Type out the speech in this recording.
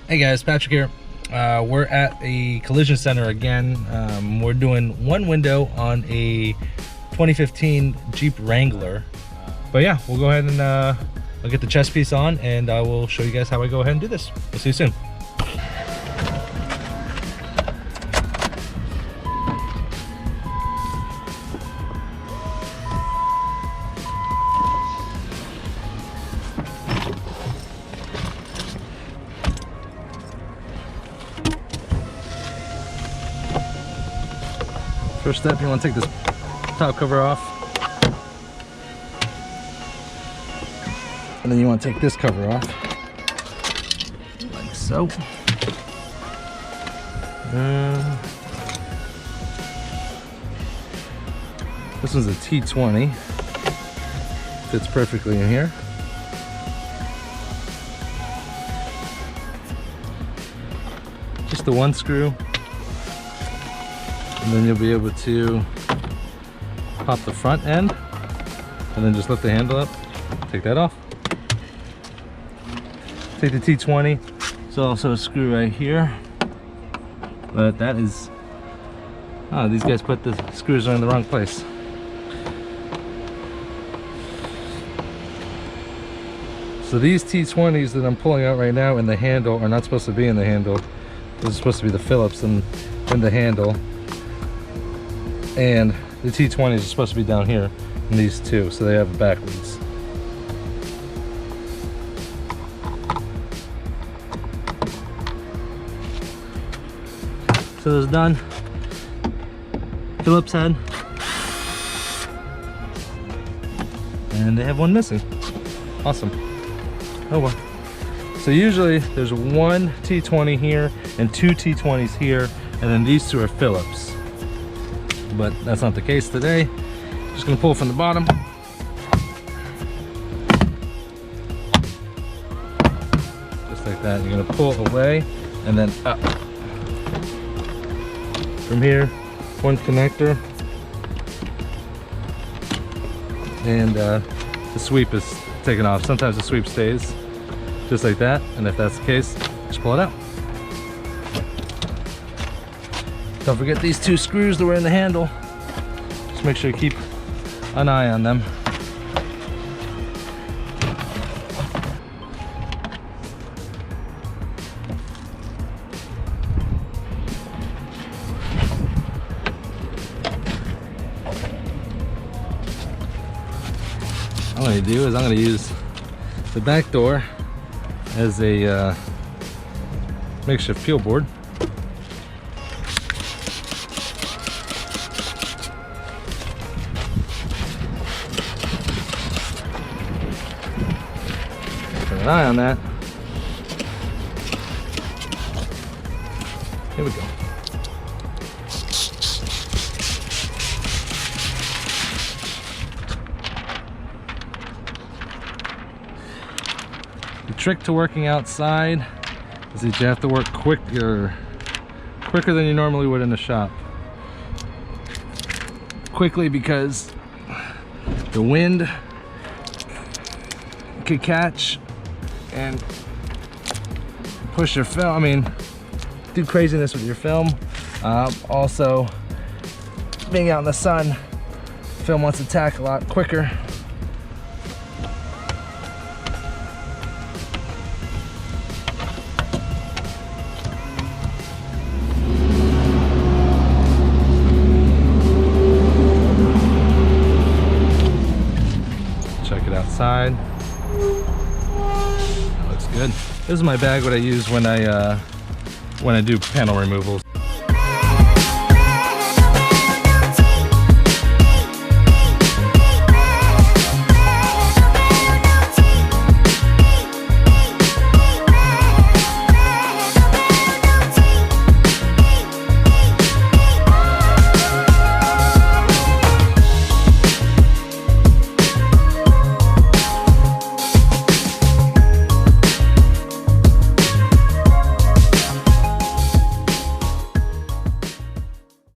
Hey guys, Patrick here. We're at a collision center again. We're doing one window on a 2015 Jeep Wrangler. But yeah, we'll go ahead and I'll get the chest piece on and I will show you guys how I go ahead and do this. We'll see you soon. First step, you want to take this top cover off, and then you want to take this cover off, like so. This one's a T20, fits perfectly in here. Just the one screw. And then you'll be able to pop the front end and then just lift the handle up, take that off. Take the T20, there's also a screw right here, but that is, oh, these guys put the screws are in the wrong place. So these T20s that I'm pulling out right now in the handle are not supposed to be in the handle. This is supposed to be the Phillips in the handle. And the T20s are supposed to be down here in these two, so they have it backwards. So that's done. Phillips head. And they have one missing. Awesome. Oh well. So usually there's one T20 here and two T20s here, and then these two are Phillips. But that's not the case today. Just gonna pull from the bottom. Just like that. You're gonna pull away and then up. From here, one connector. And the sweep is taken off. Sometimes the sweep stays just like that. And if that's the case, just pull it out. Don't forget these two screws that were in the handle. Just make sure you keep an eye on them. All I do is I'm going to use the back door as a makeshift peel board. Eye on that. Here we go. The trick to working outside is that you have to work quicker than you normally would in the shop. Quickly because the wind could catch and push your film, I mean, do craziness with your film. Also, being out in the sun, film wants to tack a lot quicker. Check it outside. Good. This is my bag what I use when I do panel removals.